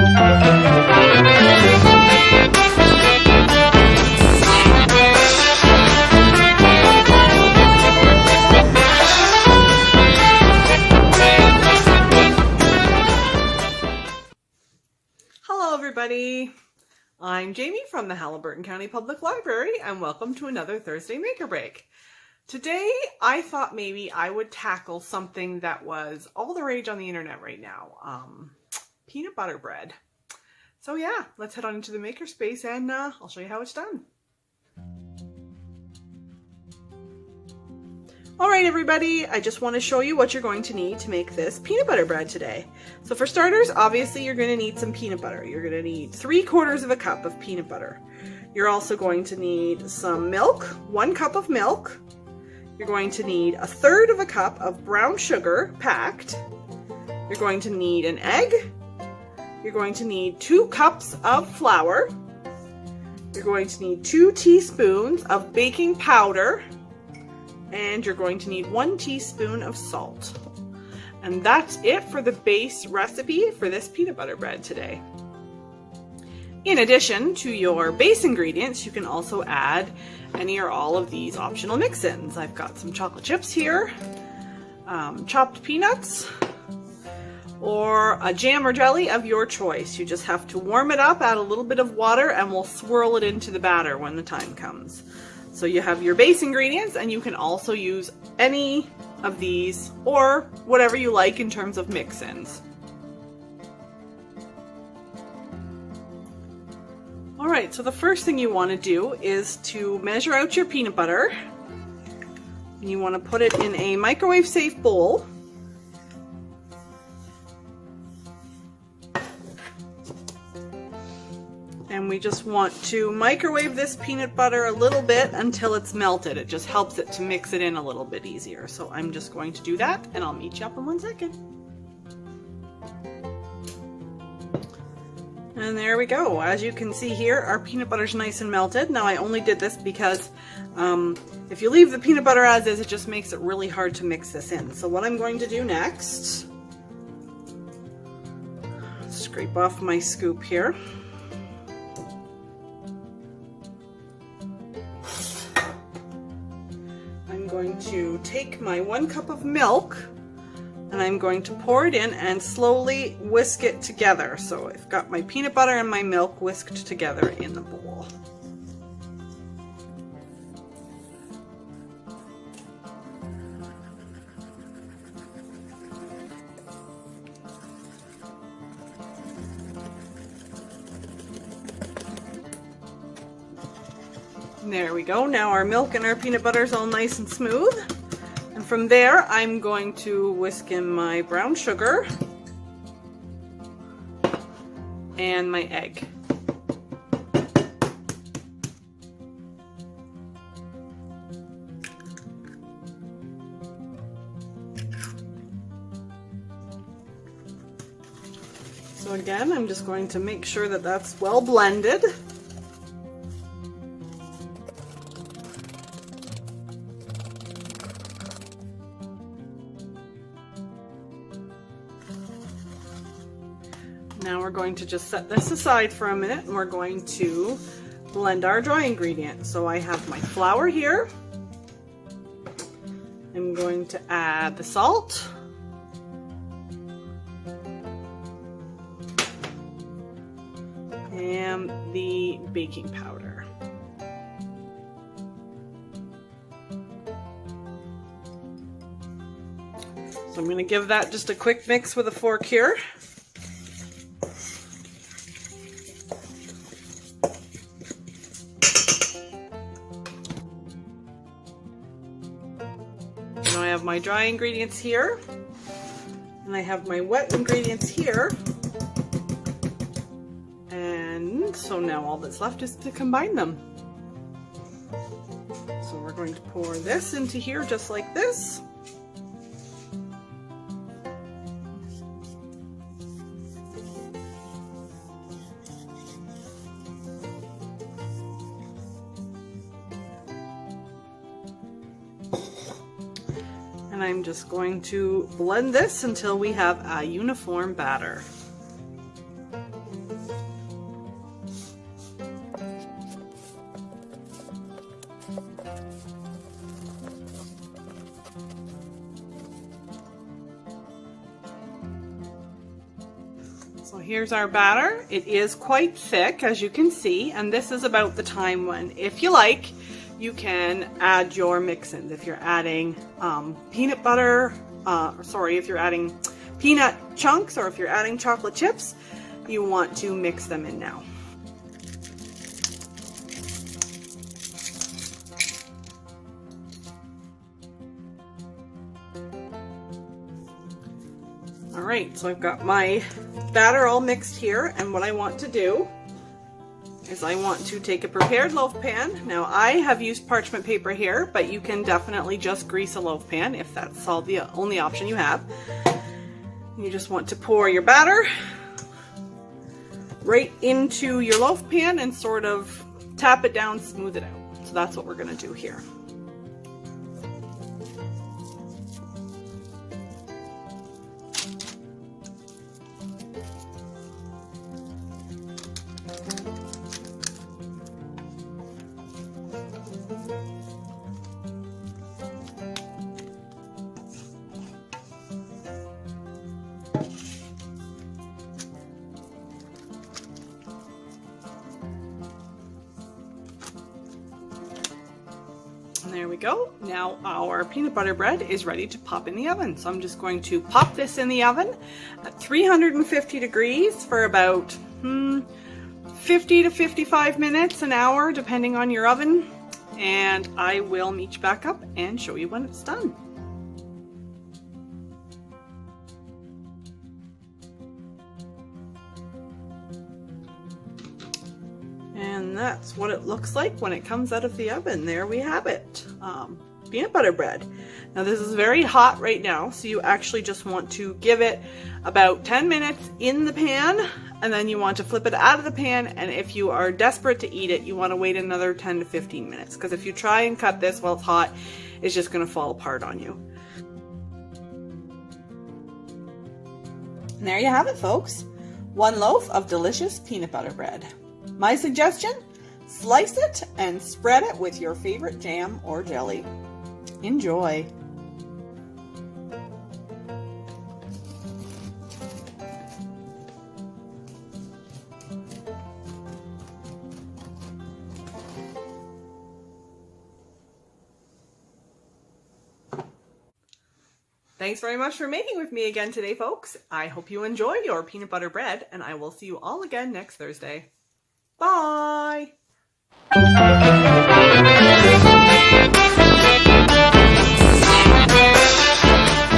Hello everybody, I'm Jamie from the Haliburton County Public Library and welcome to another Thursday Maker Break. Today I thought maybe I would tackle something that was all the rage on the internet right now, peanut butter bread. So yeah, let's head on into the makerspace and I'll show you how it's done. Alright everybody, I just want to show you what you're going to need to make this peanut butter bread today. So for starters, obviously you're going to need some peanut butter. You're going to need 3/4 of a cup of peanut butter. You're also going to need some milk, 1 cup of milk. You're going to need 1/3 of a cup of brown sugar packed. You're going to need an egg. You're going to need 2 cups of flour. You're going to need 2 teaspoons of baking powder. And you're going to need 1 teaspoon of salt. And that's it for the base recipe for this peanut butter bread today. In addition to your base ingredients, you can also add any or all of these optional mix-ins. I've got some chocolate chips here, chopped peanuts, or a jam or jelly of your choice. You just have to warm it up, add a little bit of water, and we'll swirl it into the batter when the time comes. So you have your base ingredients, and you can also use any of these or whatever you like in terms of mix-ins. Alright, so the first thing you want to do is to measure out your peanut butter. You want to put it in a microwave safe bowl. And we just want to microwave this peanut butter a little bit until it's melted. It just helps it to mix it in a little bit easier. So I'm just going to do that and I'll meet you up in 1 second. And there we go. As you can see here, our peanut butter's nice and melted. Now I only did this because if you leave the peanut butter as is, it just makes it really hard to mix this in. So what I'm going to do next, scrape off my scoop here. I'm going to take my 1 cup of milk and I'm going to pour it in and slowly whisk it together. So I've got my peanut butter and my milk whisked together in the bowl. There we go. Now our milk and our peanut butter is all nice and smooth. And from there, I'm going to whisk in my brown sugar and my egg. So again, I'm just going to make sure that that's well blended. Now we're going to just set this aside for a minute and we're going to blend our dry ingredients. So I have my flour here. I'm going to add the salt. And the baking powder. So I'm going to give that just a quick mix with a fork here. Now I have my dry ingredients here, and I have my wet ingredients here. And so now all that's left is to combine them. So we're going to pour this into here just like this. And I'm just going to blend this until we have a uniform batter. So here's our batter. It is quite thick, as you can see, and this is about the time when, if you like, you can add your mix-ins. If you're adding peanut butter, if you're adding peanut chunks, or if you're adding chocolate chips, you want to mix them in now. All right, so I've got my batter all mixed here, and what I want to do is I want to take a prepared loaf pan. Now I have used parchment paper here, but you can definitely just grease a loaf pan if that's all the only option you have. You just want to pour your batter right into your loaf pan and sort of tap it down, smooth it out. So that's what we're gonna do here. And there we go. Now our peanut butter bread is ready to pop in the oven. So I'm just going to pop this in the oven at 350 degrees for about 50 to 55 minutes, an hour, depending on your oven. And I will meet you back up and show you when it's done. And that's what it looks like when it comes out of the oven. There we have it, peanut butter bread. Now this is very hot right now, so you actually just want to give it about 10 minutes in the pan, and then you want to flip it out of the pan, and if you are desperate to eat it, you want to wait another 10 to 15 minutes, because if you try and cut this while it's hot, it's just going to fall apart on you. And there you have it, folks. One loaf of delicious peanut butter bread. My suggestion, slice it and spread it with your favorite jam or jelly. Enjoy. Thanks very much for making with me again today, folks. I hope you enjoy your peanut butter bread, and I will see you all again next Thursday. Bye!